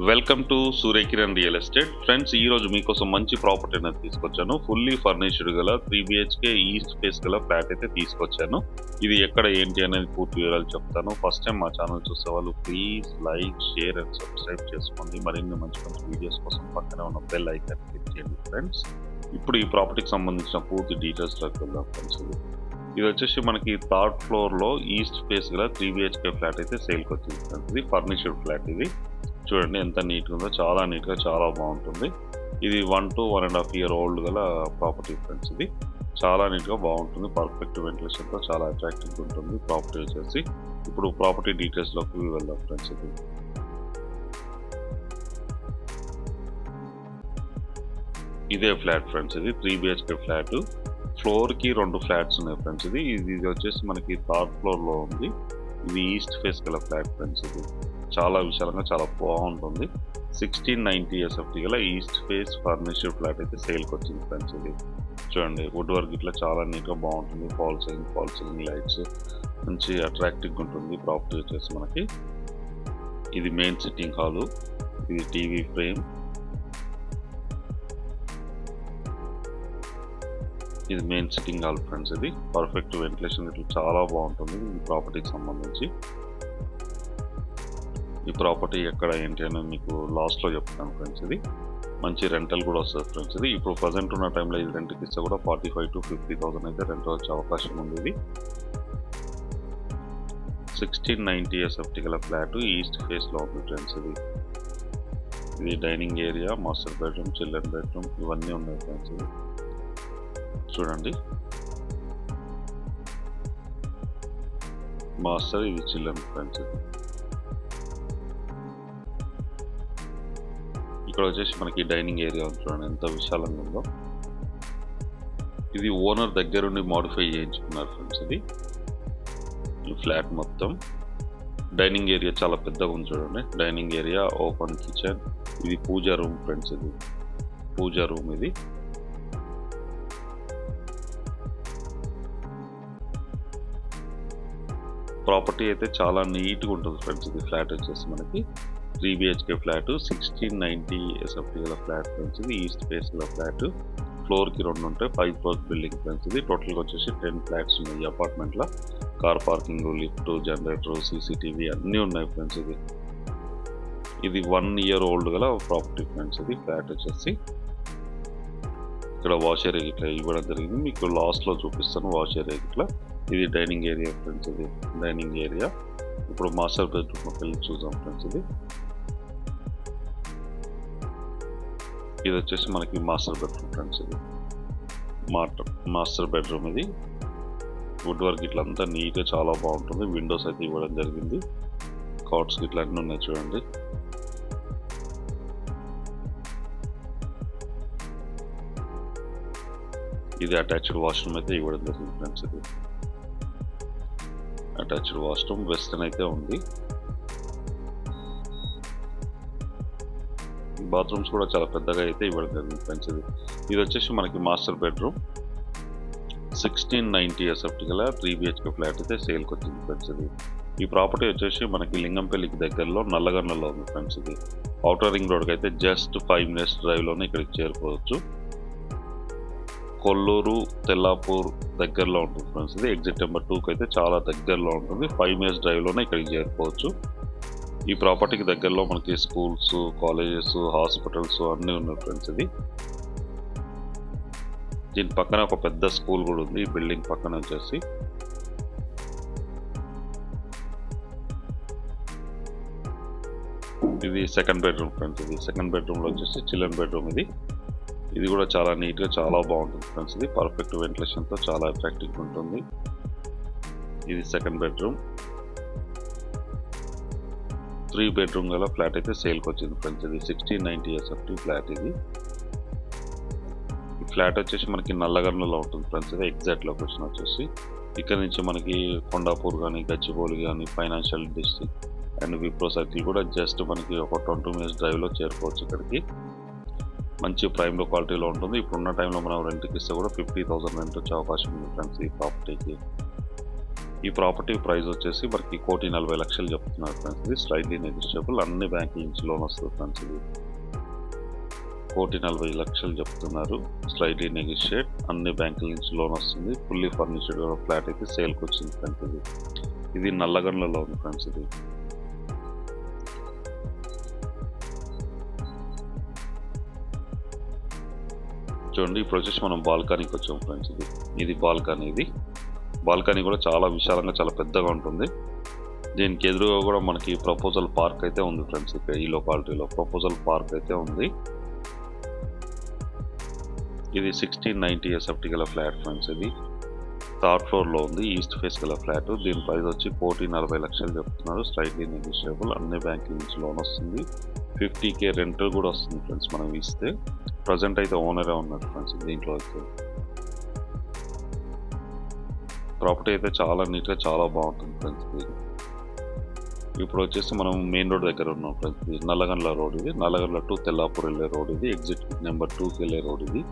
Welcome to Surya Kiran real estate. Friends, ఈ రోజు మీకోసం మంచి ప్రాపర్టీ అనేది తీసుకొచ్చాను. ఫుల్లీ ఫర్నిష్డ్ గల 3 బిహెచ్కే ఈస్ట్ ఫేస్ గల ఫ్లాట్ అయితే తీసుకొచ్చాను. ఇది ఎక్కడ ఏంటి అనేది పూర్తి వివరాలు చెప్తాను. ఫస్ట్ టైం మా ఛానల్ చూసే వాళ్ళు please like, share and subscribe చేసుకోండి. మరిన్ని మంచి మంచి వీడియోస్ కోసం పక్కనే ఉన్న బెల్ ఐకాన్ క్లిక్ చేయండి ఫ్రెండ్స్. ఇప్పుడు ఈ ప్రాపర్టీకి సంబంధించిన పూర్తి డీటెయిల్స్లోకి వెళ్దాం ఫ్రెండ్స్. ఇది వచ్చేసి మనకి థర్డ్ ఫ్లోర్లో ఈస్ట్ ఫేస్ గల 3 బిహెచ్కే ఫ్లాట్ అయితే సేల్కి వచ్చింది ఫ్రెండ్స్. ఇది ఫర్నిష్డ్ ఫ్లాట్. ఇది చూడండి ఎంత నీట్గా ఉందో, చాలా నీట్గా, చాలా బాగుంటుంది. ఇది 1 to 1.5 year ఓల్డ్ గల ప్రాపర్టీ ఫ్రెండ్స్. ఇది చాలా నీట్గా బాగుంటుంది. పర్ఫెక్ట్ వెంటిలేషన్తో చాలా అట్రాక్టివ్గా ఉంటుంది ప్రాపర్టీ వచ్చేసి. ఇప్పుడు ప్రాపర్టీ డీటెయిల్స్లోకి వెళ్దాం ఫ్రెండ్స్. ఇదే ఫ్లాట్ ఫ్రెండ్స్. ఇది 3 బిహెచ్కే ఫ్లాట్. ఫ్లోర్కి 2 ఫ్లాట్స్ ఉన్నాయి ఫ్రెండ్స్. ఇది వచ్చేసి మనకి థర్డ్ ఫ్లోర్లో ఉంది. ఇది ఈస్ట్ ఫేస్ గల ఫ్లాట్ ఫ్రెండ్స్. ఇది చాలా విశాలంగా, చాలా బాగుంటుంది. 1690 SFT గల ఈస్ట్ ఫేస్ ఫర్నిష్డ్ ఫ్లాట్ అయితే సేల్కి వచ్చింది ఫ్రెండ్స్. ఇది చూడండి, వుడ్ వర్క్ ఇట్లా చాలా నీట్గా బాగుంటుంది. ఫాల్ సీలింగ్ లైట్స్ మంచి అట్రాక్టివ్గా ఉంటుంది ప్రాపర్టీ వచ్చేసి మనకి. ఇది మెయిన్ సిట్టింగ్ హాలు. ఇది టీవీ ఫ్రేమ్. ఇది మెయిన్ సిట్టింగ్ హాల్ ఫ్రెండ్స్. ఇది పర్ఫెక్ట్ వెంటిలేషన్ ఇట్లా చాలా బాగుంటుంది ఈ ప్రాపర్టీకి సంబంధించి. ఈ ప్రాపర్టీ ఎక్కడ ఏంటి అని మీకు లాస్ట్లో చెప్తాను ఫ్రెండ్స్. ఇది మంచి రెంటల్ కూడా వస్తుంది ఫ్రెండ్స్. ఇది ఇప్పుడు ప్రజెంట్ ఉన్న టైంలో ఇది రెంట్కి ఇస్తే కూడా 45,000 to 50,000 అయితే రెంట్ వచ్చే అవకాశం ఉంది. ఇది 1690 SFT గల ఫ్లాట్ ఈస్ట్ ఫేస్లో ఉంది ఫ్రెండ్స్. ఇది dining area, master bedroom, children bedroom ఇవన్నీ ఉన్నాయి ఫ్రెండ్స్. ఇది చూడండి, మాస్టర్, ఇది చిల్డ్రన్ ఫ్రెండ్స్. ఇక్కడ వచ్చేసి మనకి డైనింగ్ ఏరియా ఉంది. చూడండి ఎంత విశాలంగా ఉందో. ఇది ఓనర్ దగ్గరుండి మాడిఫై చేయించుకున్నారు ఫ్రెండ్స్. ఇది ఈ ఫ్లాట్ మొత్తం డైనింగ్ ఏరియా చాలా పెద్దగా ఉంది. చూడండి, డైనింగ్ ఏరియా, ఓపెన్ కిచెన్. ఇది పూజా రూమ్ ఫ్రెండ్స్. ఇది పూజా రూమ్. ఇది ప్రాపర్టీ అయితే చాలా నీట్గా ఉంటుంది ఫ్రెండ్స్. ఇది ఫ్లాట్ వచ్చేసి మనకి 3 బిహెచ్కే ఫ్లాట్, 1690 SFT గల ఫ్లాట్ ఫ్రెండ్స్. ఇది ఈస్ట్ ఫేస్ గల ఫ్లాట్. ఫ్లోర్కి 2 ఉంటాయి. 5 floors బిల్డింగ్ ఫ్రెండ్స్. ఇది టోటల్గా వచ్చేసి 10 ఫ్లాట్స్ ఉన్నాయి ఈ అపార్ట్మెంట్లో. Car parking, lift, generator, CCTV అన్నీ ఉన్నాయి ఫ్రెండ్స్. ఇది 1 year ఓల్డ్ గల ప్రాపర్టీ ఫ్రెండ్స్. ఇది ఫ్లాట్ వచ్చేసి ఇక్కడ వాష్ ఏరియా ఇట్లా ఇవ్వడం జరిగింది. మీకు లాస్ట్లో చూపిస్తాను వాష్ ఏరియా ఇట్లా. ఇది డైనింగ్ ఏరియా ఫ్రెండ్స్. ఇది డైనింగ్ ఏరియా. ఇప్పుడు మాస్టర్ బెడ్రూమ్ వెళ్ళి చూద్దాం ఫ్రెండ్స్. ఇది వచ్చేసి మనకి మాస్టర్ బెడ్రూమ్ ఫ్రెండ్స్. ఇది మాస్టర్ బెడ్రూమ్. ఇది వుడ్ వర్క్ ఇట్లా అంతా నీట్గా చాలా బాగుంటుంది. విండోస్ అయితే ఇవ్వడం జరిగింది. కాట్స్ ఇట్లా అన్నీ ఉన్నాయి చూడండి. ఇది అటాచ్డ్ వాష్రూమ్ అయితే ఇవ్వడం జరిగింది ఫ్రెండ్స్. ఇది అటాచ్డ్ వాష్రూమ్, వెస్టర్న్ అయితే ఉంది. బాత్రూమ్స్ కూడా చాలా పెద్దగా అయితే ఇవ్వడం జరిగింది ఫ్రెండ్స్. ఇది వచ్చేసి మనకి మాస్టర్ బెడ్రూమ్. 1690 SFT గల 3 బిహెచ్కే ఫ్లాట్ అయితే సేల్కి వచ్చింది ఫ్రెండ్స్. ఈ ప్రాపర్టీ వచ్చేసి మనకి లింగంపల్లికి దగ్గరలో నల్లగొండలో ఉంది ఫ్రెండ్స్. ఇది ఔటర్ రింగ్ రోడ్కి అయితే జస్ట్ 5 minutes డ్రైవ్లోనే ఇక్కడికి చేరుకోవచ్చు. కొల్లూరు, తెల్లాపూర్ దగ్గరలో ఉంటుంది ఫ్రెండ్స్. ఇది ఎగ్జిట్ నెంబర్ 2కి అయితే చాలా దగ్గరలో ఉంటుంది. 5 minutes డ్రైవ్లోనే ఇక్కడికి చేరుకోవచ్చు. ఈ ప్రాపర్టీకి దగ్గరలో మనకి స్కూల్స్, కాలేజెస్, హాస్పిటల్స్ అన్నీ ఉన్నాయి ఫ్రెండ్స్. దీని పక్కన ఒక పెద్ద స్కూల్ కూడా ఉంది ఈ బిల్డింగ్ పక్కన వచ్చేసి. ఇది సెకండ్ బెడ్రూమ్ ఫ్రెండ్స్. ఇది సెకండ్ బెడ్రూమ్లో వచ్చేసి చిల్డ్రన్ బెడ్రూమ్. ఇది కూడా చాలా నీట్గా, చాలా బాగుంటుంది ఫ్రెండ్స్. ఇది పర్ఫెక్ట్ వెంటిలేషన్తో చాలా అట్రాక్టివ్గా ఉంటుంది. ఇది సెకండ్ బెడ్రూమ్. 3 bedroom గల ఫ్లాట్ అయితే సేల్కి వచ్చింది ఫ్రెండ్స్. ఇది 1690 SFT ఫ్లాట్. ఈ ఫ్లాట్ వచ్చేసి మనకి నల్లగొండలో ఉంటుంది ఫ్రెండ్స్. ఇది ఎగ్జాక్ట్ లొకేషన్ వచ్చేసి ఇక్కడ నుంచి మనకి కొండాపూర్ కానీ, గచ్చిబౌలి కానీ, financial district and Wipro circle కూడా జస్ట్ మనకి ఒక 20 minutes డ్రైవ్లో చేరుకోవచ్చు ఇక్కడికి. మంచి ప్రైమ్ క్వాలిటీలో ఉంటుంది. ఇప్పుడున్న టైంలో మనం రెంట్కి ఇస్తే కూడా 50,000 రెంట్ వచ్చే అవకాశం ఉంది ఫ్రెండ్స్ ఈ ప్రాపర్టీకి. ఈ ప్రాపర్టీ ప్రైస్ వచ్చేసి మనకి 1,40,00,000 చెప్తున్నారు ఫ్రెండ్స్. ఇది స్లైడ్లీ నెగోషియబుల్, అన్ని బ్యాంకుల నుంచి లోన్ వస్తుంది ఫ్రెండ్స్. ఇది 1,40,00,000 చెప్తున్నారు, స్లైడ్లీ నెగోషియేట్, అన్ని బ్యాంకుల నుంచి లోన్ వస్తుంది. ఫుల్లీ ఫర్నిష్డ్ ఫ్లాట్ అయితే సేల్కి వచ్చింది ఫ్రెండ్స్. ఇది నల్లగండ్లలో ఉంది ఫ్రెండ్స్. ఇది చూడండి, ఇప్పుడు వచ్చేసి మనం బాల్కనీకి వచ్చాం ఫ్రెండ్స్. ఇది బాల్కనీ కూడా చాలా విశాలంగా, చాలా పెద్దగా ఉంటుంది. దీనికి ఎదురుగా కూడా మనకి ప్రపోజల్ పార్క్ అయితే ఉంది ఫ్రెండ్స్. ఇక్కడ ఈ లొకాలిటీలో ప్రపోజల్ పార్క్ అయితే ఉంది. ఇది 1690 SFT గల ఫ్లాట్ ఫ్రెండ్స్. ఇది థర్డ్ ఫ్లోర్లో ఉంది, ఈస్ట్ ఫేస్ గల ఫ్లాట్. దీని ప్రైస్ వచ్చి 1,40,00,000 చెప్తున్నారు, స్లైట్లీ నెగోషియబుల్, అన్ని బ్యాంకుల నుంచి లోన్ వస్తుంది. 50K రెంట్ కూడా వస్తుంది ఫ్రెండ్స్ మనం ఇస్తే. ప్రజెంట్ అయితే ఓనరే ఉన్నారు ఫ్రెండ్స్ దీంట్లో అయితే. ప్రాపర్టీ అయితే చాలా నీట్గా, చాలా బాగుంటుంది ఫ్రెండ్స్. ఇప్పుడు వచ్చేసి మనం మెయిన్ రోడ్ దగ్గర ఉన్నాం ఫ్రెండ్స్. ఇది నల్లగండ్ల రోడ్. ఇది నల్లగండ్ల టు తెల్లాపూర్ వెళ్ళే రోడ్. ఇది ఎగ్జిట్ నెంబర్ 2కి వెళ్ళే రోడ్. ఇది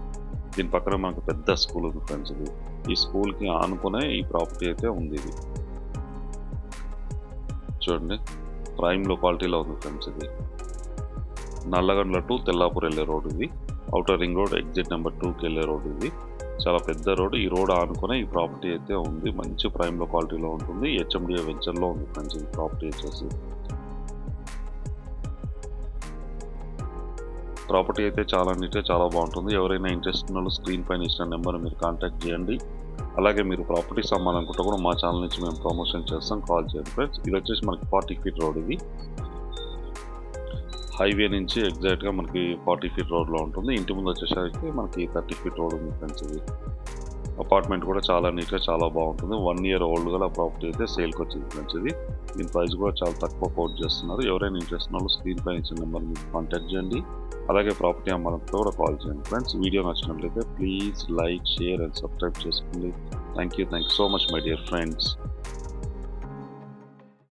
దీని పక్కన మనకు పెద్ద స్కూల్ ఉంది ఫ్రెండ్స్. ఇది ఈ స్కూల్కి ఆనుకునే ఈ ప్రాపర్టీ అయితే ఉంది. ఇది చూడండి, ప్రైమ్ లొకాలిటీలో ఉంది ఫ్రెండ్స్. ఇది నల్లగండ్ల టు తెల్లాపూర్ వెళ్ళే రోడ్. ఇది outer ring road, exit number 2కి వెళ్ళే రోడ్. ఇది చాలా పెద్ద రోడ్. ఈ రోడ్ ఆనుకునే ఈ ప్రాపర్టీ అయితే ఉంది. మంచి ప్రైమ్ లొకాలిటీలో ఉంటుంది. HMDA వెంచర్లో ఉంది ఫ్రెండ్స్ ఈ ప్రాపర్టీ వచ్చేసి. ప్రాపర్టీ అయితే చాలా నీట్గా, చాలా బాగుంటుంది. ఎవరైనా ఇంట్రెస్ట్ ఉన్న వాళ్ళు స్క్రీన్ పైన ఇచ్చిన నెంబర్ మీరు కాంటాక్ట్ చేయండి. అలాగే మీరు ప్రాపర్టీస్ అమ్మాలనుకుంటే కూడా మా ఛానల్ నుంచి మేము ప్రమోషన్ చేస్తాం, కాల్ చేయండి ఫ్రెండ్స్. ఇది వచ్చేసి మనకి 40 ఫీట్ రోడ్. ఇది హైవే నుంచి ఎగ్జాక్ట్గా మనకి 40 ఫీట్ రోడ్లో ఉంటుంది. ఇంటి ముందు వచ్చేసరికి మనకి 30 ఫీట్ రోడ్ ఉంది ఫ్రెండ్స్. ఇది అపార్ట్మెంట్ కూడా చాలా నీట్గా, చాలా బాగుంటుంది. 1 ఇయర్ ఓల్డ్ గల ప్రాపర్టీ అయితే సేల్కి వచ్చింది ఫ్రెండ్స్. ఇది దీని ప్రైస్ కూడా చాలా తక్కువ కోట్ చేస్తున్నారు. ఎవరైనా ఇంట్రెస్ట్ ఉన్న వాళ్ళు స్క్రీన్ పైన ఇచ్చిన నెంబర్ మీకు కాంటాక్ట్ చేయండి. అలాగే ప్రాపర్టీ అమ్మాలంటే కూడా కాల్ చేయండి ఫ్రెండ్స్. వీడియో నచ్చినట్లయితే please like, share and subscribe చేసుకోండి. Thank you so much my dear friends.